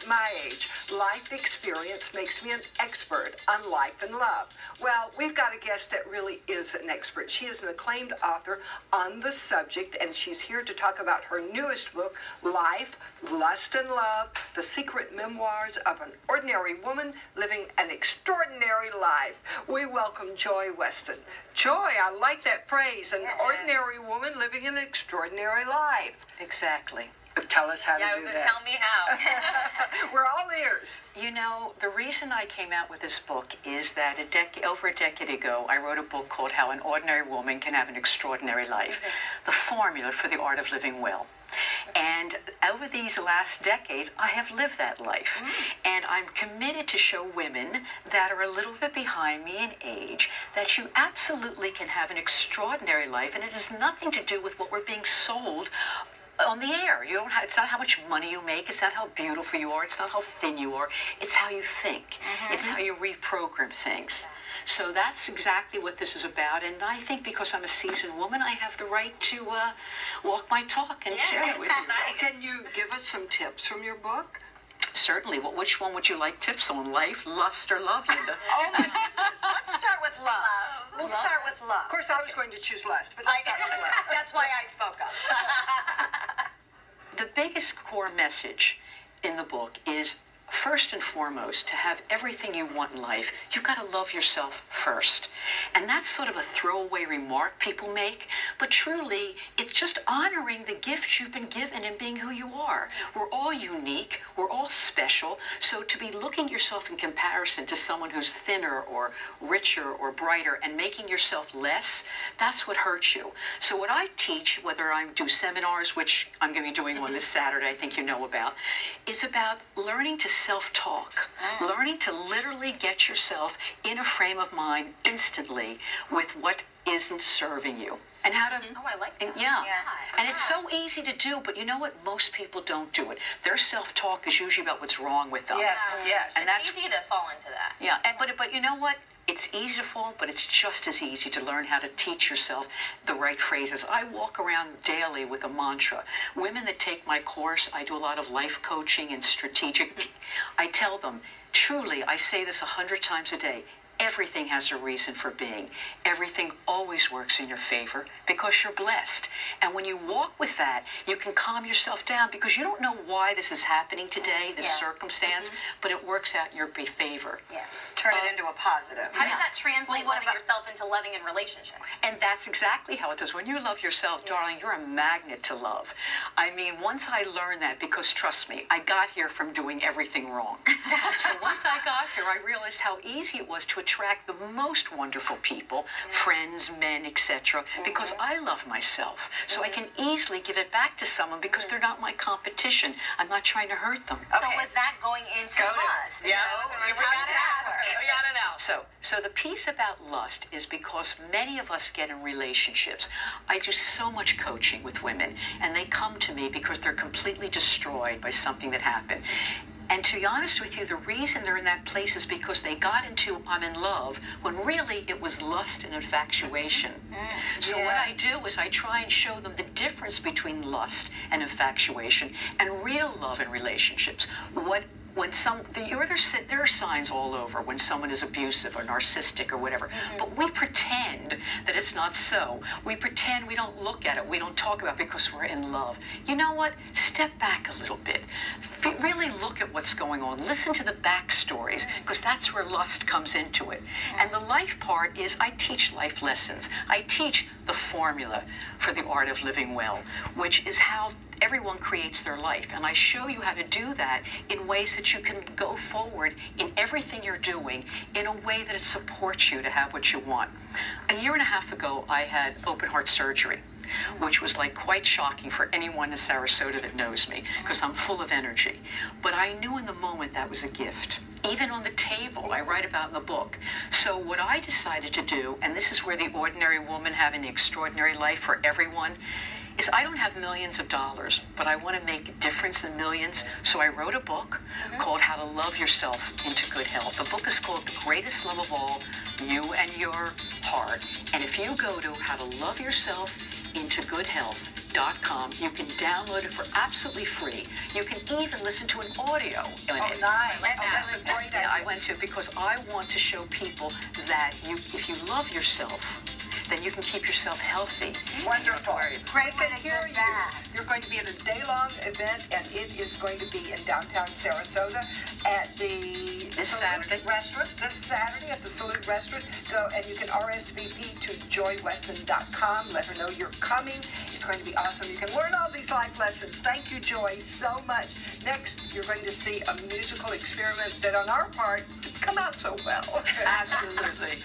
at my age, life experience makes me an expert on life and love. Well, we've got a guest that really is an expert. She is an acclaimed author on the subject, and she's here to talk about her newest book, Life, Lust and Love, The Secret Memoirs of an Ordinary Woman Living an Extraordinary Life. We welcome Joy Weston. Joy, I like that phrase, an ordinary woman living an extraordinary life. Exactly. Tell us how to do that. Tell me how. We're all ears. You know, the reason I came out with this book is that over a decade ago, I wrote a book called How an Ordinary Woman Can Have an Extraordinary Life, the formula for the art of living well. And over these last decades, I have lived that life. And I'm committed to show women that are a little bit behind me in age that you absolutely can have an extraordinary life, and it has nothing to do with what we're being sold on the air. You don't have, it's not how much money you make, it's not how beautiful you are, it's not how thin you are, it's how you think. It's how you reprogram things. So that's exactly what this is about, and I think because I'm a seasoned woman, I have the right to walk my talk and share it with you. Can you give us some tips from your book? Certainly. Well, which one would you like tips on? Life, lust, or love? Oh my goodness. Let's start with love. We'll start with love. Of course, I was going to choose lust, but let's start with love. That's why I spoke up. The biggest core message in the book is, first and foremost, to have everything you want in life, you've got to love yourself first. And that's sort of a throwaway remark people make, but truly, it's just honoring the gifts you've been given and being who you are. We're all unique, we're all special, so to be looking yourself in comparison to someone who's thinner or richer or brighter and making yourself less, that's what hurts you. So what I teach, whether I do seminars, which I'm going to be doing one this Saturday, I think you know about, is about learning to self-talk, learning to literally get yourself in a frame of mind instantly with what isn't serving you. And how to... Oh, I like that. Yeah. And it's so easy to do, but you know what? Most people don't do it. Their self-talk is usually about what's wrong with them. Yes, yes. And it's easy to fall into that. Yeah, but you know what? It's easy to fall, but it's just as easy to learn how to teach yourself the right phrases. I walk around daily with a mantra. Women that take my course, I do a lot of life coaching and strategic. I tell them, truly, I say this 100 times a day, everything has a reason for being. Everything always works in your favor because you're blessed. And when you walk with that, you can calm yourself down because you don't know why this is happening today, this circumstance, but it works out in your favor. Turn it into a positive. How does that translate loving yourself into loving in relationships? And that's exactly how it does. When you love yourself, darling, you're a magnet to love. I mean, once I learned that, because trust me, I got here from doing everything wrong. So once I got here, I realized how easy it was to attract the most wonderful people, friends, men, etc., because I love myself. So I can easily give it back to someone because they're not my competition. I'm not trying to hurt them. So with that going into lust, we gotta ask. We gotta know. So the piece about lust is because many of us get in relationships. I do so much coaching with women, and they come to me because they're completely destroyed by something that happened. And to be honest with you, the reason they're in that place is because they got into I'm in love, when really it was lust and infatuation. So what I do is I try and show them the difference between lust and infatuation and real love in relationships. There are signs all over when someone is abusive or narcissistic or whatever, but we pretend that it's not so. We pretend we don't look at it, we don't talk about it because we're in love. You know what? Step back a little bit. Really look at what's going on. Listen to the backstories, because that's where lust comes into it. And the life part is I teach life lessons. I teach the formula for the art of living well, which is how everyone creates their life. And I show you how to do that in ways that you can go forward in everything you're doing in a way that it supports you to have what you want. A year and a half ago, I had open heart surgery, which was like quite shocking for anyone in Sarasota that knows me, because I'm full of energy. But I knew in the moment that was a gift. Even on the table, I write about in the book. So what I decided to do, and this is where the ordinary woman having the extraordinary life for everyone, is I don't have millions of dollars, but I want to make a difference in millions. So I wrote a book called How to Love Yourself into Good Health. The book is called The Greatest Love of All, You and Your Heart. And if you go to How to Love Yourself into Good Health, Acclaimed.com. You can download it for absolutely free. You can even listen to an audio in it. Nice. That's a great idea. I went to because I want to show people that if you love yourself, then you can keep yourself healthy. Wonderful. Great We can hear you. You're going to be at a day-long event, and it is going to be in downtown Sarasota at the Saturday Restaurant. This Saturday at the Salute Restaurant. Go and you can RSVP to joyweston.com. Let her know you're coming. It's going to be awesome. You can learn all these life lessons. Thank you, Joy, so much. Next, you're going to see a musical experiment that on our part didn't come out so well. Absolutely.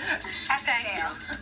Thank you.